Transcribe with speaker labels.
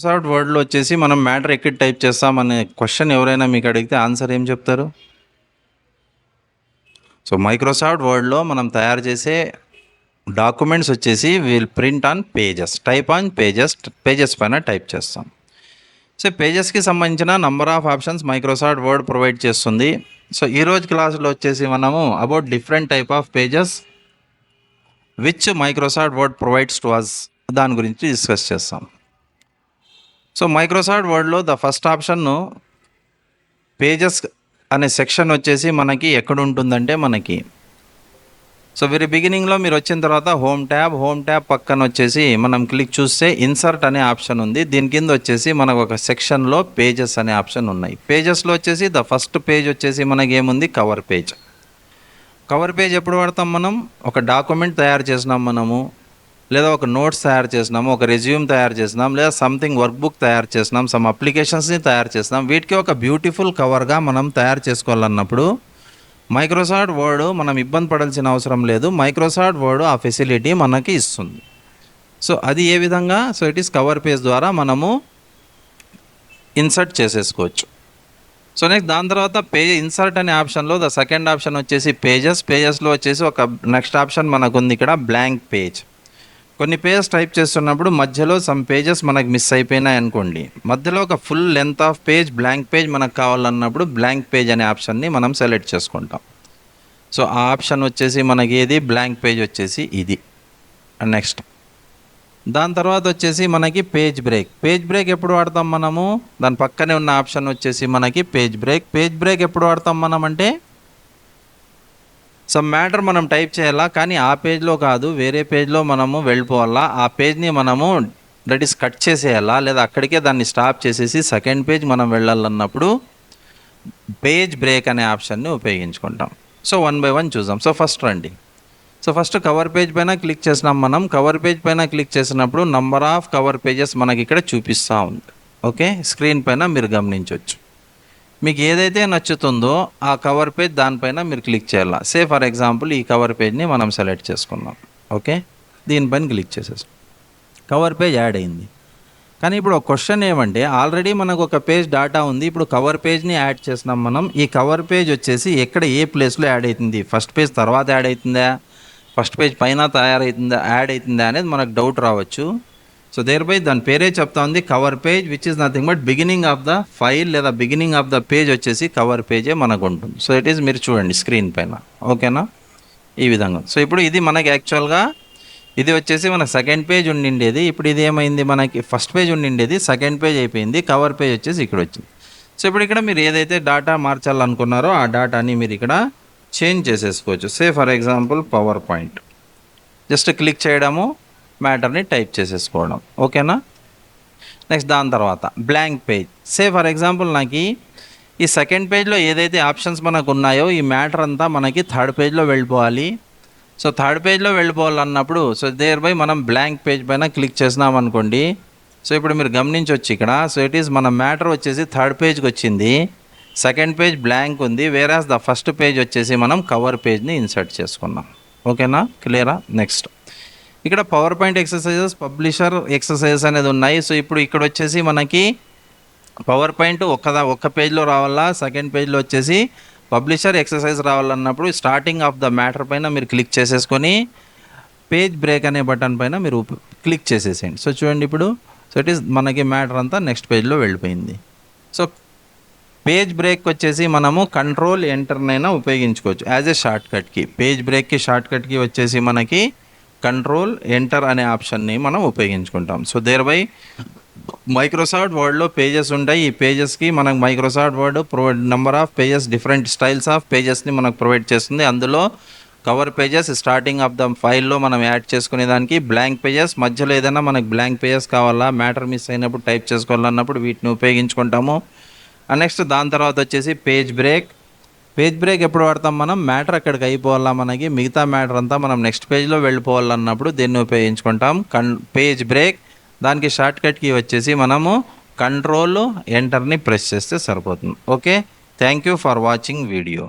Speaker 1: Microsoft వర్డ్లో వచ్చేసి మనం matter ఎక్కడ టైప్ చేస్తామనే క్వశ్చన్ ఎవరైనా మీకు అడిగితే ఆన్సర్ ఏం చెప్తారు? సో మైక్రోసాఫ్ట్ వర్డ్లో మనం తయారు చేసే డాక్యుమెంట్స్ వచ్చేసి will print on pages, type on pages పైన టైప్ చేస్తాం. సో పేజెస్కి సంబంధించిన number of options Microsoft Word provide చేస్తుంది. సో ఈరోజు క్లాస్లో వచ్చేసి మనము about different type of pages which Microsoft Word provides to us దాని గురించి డిస్కస్ చేస్తాం. సో మైక్రోసాఫ్ట్ వర్డ్లో ద ఫస్ట్ ఆప్షన్ పేజెస్ అనే సెక్షన్ వచ్చేసి మనకి ఎక్కడ ఉంటుందంటే మనకి సో వెరీ బిగినింగ్లో మీరు వచ్చిన తర్వాత హోమ్ ట్యాబ్ పక్కన వచ్చేసి మనం క్లిక్ చూస్తే ఇన్సర్ట్ అనే ఆప్షన్ ఉంది. దీని కింద వచ్చేసి మనకు ఒక సెక్షన్లో పేజెస్ అనే ఆప్షన్ ఉన్నాయి. పేజెస్లో వచ్చేసి ద ఫస్ట్ పేజ్ వచ్చేసి మనకి ఏముంది, కవర్ పేజ్. కవర్ పేజ్ ఎప్పుడు వాడతాం మనం? ఒక డాక్యుమెంట్ తయారు చేసినాం మనము, లేదా ఒక నోట్స్ తయారు చేసినాము, ఒక రెజ్యూమ్ తయారు చేసినాం, లేదా సంథింగ్ వర్క్ బుక్ తయారు చేసినాం, సమ్ అప్లికేషన్స్ని తయారు చేసినాం. వీటికి ఒక బ్యూటిఫుల్ కవర్గా మనం తయారు చేసుకోవాలన్నప్పుడు మైక్రోసాఫ్ట్ వర్డ్ మనం ఇబ్బంది పడాల్సిన అవసరం లేదు. మైక్రోసాఫ్ట్ వర్డ్ ఆ ఫెసిలిటీ మనకి ఇస్తుంది. సో అది ఏ విధంగా? So it is cover page ద్వారా మనము ఇన్సర్ట్ చేసేసుకోవచ్చు. సో నెక్స్ట్ దాని తర్వాత పేజ్ ఇన్సర్ట్ అనే ఆప్షన్లో ద సెకండ్ ఆప్షన్ వచ్చేసి పేజెస్లో వచ్చేసి ఒక నెక్స్ట్ ఆప్షన్ మనకు ఉంది ఇక్కడ, బ్లాంక్ పేజ్. కొన్ని పేజెస్ టైప్ చేస్తున్నప్పుడు మధ్యలో సమ్ పేజెస్ మనకు మిస్ అయిపోయినాయి అనుకోండి, మధ్యలో ఒక full length of page blank page మనకు కావాలన్నప్పుడు బ్లాంక్ పేజ్ అనే ఆప్షన్ని మనం సెలెక్ట్ చేసుకుంటాం. సో ఆ ఆప్షన్ వచ్చేసి మనకి ఏది, బ్లాంక్ పేజ్ వచ్చేసి ఇది. నెక్స్ట్ దాని తర్వాత వచ్చేసి మనకి పేజ్ బ్రేక్ ఎప్పుడు వాడతాం మనము? దాని పక్కనే ఉన్న ఆప్షన్ వచ్చేసి మనకి పేజ్ బ్రేక్ ఎప్పుడు వాడతాం మనం అంటే సమ్ మ్యాటర్ మనం టైప్ చేయాలా, కానీ ఆ పేజ్లో కాదు, వేరే పేజ్లో మనము వెళ్ళిపోవాలా. ఆ పేజ్ని మనము దట్ ఈస్ కట్ చేసేయాలా, లేదా అక్కడికే దాన్ని స్టాప్ చేసేసి సెకండ్ పేజ్ మనం వెళ్ళాలన్నప్పుడు పేజ్ బ్రేక్ అనే ఆప్షన్ని ఉపయోగించుకుంటాం. సో 1 by 1 చూద్దాం. సో ఫస్ట్ రండి. సో ఫస్ట్ కవర్ పేజ్ పైన క్లిక్ చేసినాం మనం. కవర్ పేజ్ పైన క్లిక్ చేసినప్పుడు నంబర్ ఆఫ్ కవర్ పేజెస్ మనకి ఇక్కడ చూపిస్తూ ఉంది. ఓకే, స్క్రీన్ పైన మీరు గమనించవచ్చు. మీకు ఏదైతే నచ్చుతుందో ఆ కవర్ పేజ్ దానిపైన మీరు క్లిక్ చేయాలి. సే ఫర్ ఎగ్జాంపుల్ ఈ కవర్ పేజ్ని మనం సెలెక్ట్ చేసుకున్నాం. ఓకే, దీనిపైన క్లిక్ చేసేసాం, కవర్ పేజ్ యాడ్ అయింది. కానీ ఇప్పుడు ఒక క్వశ్చన్ ఏమంటే, ఆల్రెడీ మనకు ఒక పేజ్ డేటా ఉంది, ఇప్పుడు కవర్ పేజ్ని యాడ్ చేసినాం మనం. ఈ కవర్ పేజ్ వచ్చేసి ఎక్కడ ఏ ప్లేస్లో యాడ్ అవుతుంది? ఫస్ట్ పేజ్ తర్వాత యాడ్ అవుతుందా, ఫస్ట్ పేజ్ పైన యాడ్ అవుతుందా అనేది మనకు డౌట్ రావచ్చు. సో దేర్ బై దాని పేరే చెప్తా ఉంది, cover page which is nothing but beginning of the file లేదా బిగినింగ్ ఆఫ్ ద పేజ్ వచ్చేసి కవర్ పేజే మనకు ఉంటుంది. సో ఇట్ ఈస్ మీరు చూడండి స్క్రీన్ పైన. ఓకేనా, ఈ విధంగా. సో ఇప్పుడు ఇది మనకి యాక్చువల్గా ఇది వచ్చేసి మనకు సెకండ్ పేజ్ ఉండిండేది, ఇప్పుడు ఇది ఏమైంది, మనకి ఫస్ట్ పేజ్ ఉండిండేది సెకండ్ పేజ్ అయిపోయింది, కవర్ పేజ్ వచ్చేసి ఇక్కడ వచ్చింది. సో ఇప్పుడు ఇక్కడ మీరు ఏదైతే డేటా మార్చాలనుకున్నారో ఆ డేటాని మీరు ఇక్కడ చేంజ్ చేసేసుకోవచ్చు. Say for example power point, just click చేయడము, మ్యాటర్ని టైప్ చేసేసుకోవడం. ఓకేనా. నెక్స్ట్ దాని తర్వాత blank page. Say for example నాకు ఈ సెకండ్ పేజ్లో ఏదైతే ఆప్షన్స్ మనకు ఉన్నాయో ఈ మ్యాటర్ అంతా మనకి థర్డ్ పేజ్లో వెళ్ళిపోవాలి. సో థర్డ్ పేజ్లో వెళ్ళిపోవాలన్నప్పుడు సో దేర్ బై మనం బ్లాంక్ పేజ్ పైన క్లిక్ చేసినాం అనుకోండి. సో ఇప్పుడు మీరు గమనించవచ్చు ఇక్కడ. సో ఇట్ ఈస్ మన మ్యాటర్ వచ్చేసి థర్డ్ పేజ్కి వచ్చింది, సెకండ్ పేజ్ బ్లాంక్ ఉంది, వేరాస్ ద ఫస్ట్ పేజ్ వచ్చేసి మనం కవర్ పేజ్ని ఇన్సర్ట్ చేసుకున్నాం. ఓకేనా, క్లియరా. నెక్స్ట్ ఇక్కడ power point exercises, publisher exercises అనేది ఉన్నాయి. సో ఇప్పుడు ఇక్కడ వచ్చేసి మనకి పవర్ పాయింట్ ఒక్క పేజ్లో రావాలా, సెకండ్ పేజ్లో వచ్చేసి పబ్లిషర్ ఎక్సర్సైజ్ రావాలన్నప్పుడు స్టార్టింగ్ ఆఫ్ ద మ్యాటర్ పైన మీరు క్లిక్ చేసేసుకొని పేజ్ బ్రేక్ అనే బటన్ పైన మీరు క్లిక్ చేసేసేయండి. సో చూడండి ఇప్పుడు. సో ఇట్ ఈస్ మనకి మ్యాటర్ అంతా నెక్స్ట్ పేజ్లో వెళ్ళిపోయింది. సో పేజ్ బ్రేక్ వచ్చేసి మనము కంట్రోల్ ఎంటర్నైనా ఉపయోగించుకోవచ్చు యాజ్ ఏ షార్ట్ కట్కి. పేజ్ బ్రేక్కి షార్ట్ కట్కి వచ్చేసి మనకి కంట్రోల్ ఎంటర్ అనే ఆప్షన్ని మనం ఉపయోగించుకుంటాం. సో దేర్ బై మైక్రోసాఫ్ట్ వర్డ్లో పేజెస్ ఉంటాయి. ఈ పేజెస్కి మనకు Microsoft Word number of pages, different styles of పేజెస్ని మనకు ప్రొవైడ్ చేస్తుంది. అందులో cover pages starting of the ఫైల్లో మనం యాడ్ చేసుకునే దానికి, బ్లాంక్ పేజెస్ మధ్యలో ఏదైనా మనకు బ్లాంక్ పేజెస్ కావాలా, మ్యాటర్ మిస్ అయినప్పుడు టైప్ చేసుకోవాలన్నప్పుడు వీటిని ఉపయోగించుకుంటాము. నెక్స్ట్ దాని తర్వాత వచ్చేసి పేజ్ బ్రేక్ ఎప్పుడు వాడతాం మనం? మ్యాటర్ అక్కడికి అయిపోవాలా, మనకి మిగతా మ్యాటర్ అంతా మనం నెక్స్ట్ పేజ్లో వెళ్ళిపోవాలన్నప్పుడు దీన్ని ఉపయోగించుకుంటాం. పేజ్ బ్రేక్ దానికి షార్ట్ కట్కి వచ్చేసి మనము కంట్రోల్ ఎంటర్ని ప్రెస్ చేస్తే సరిపోతుంది. Okay, thank you for watching video.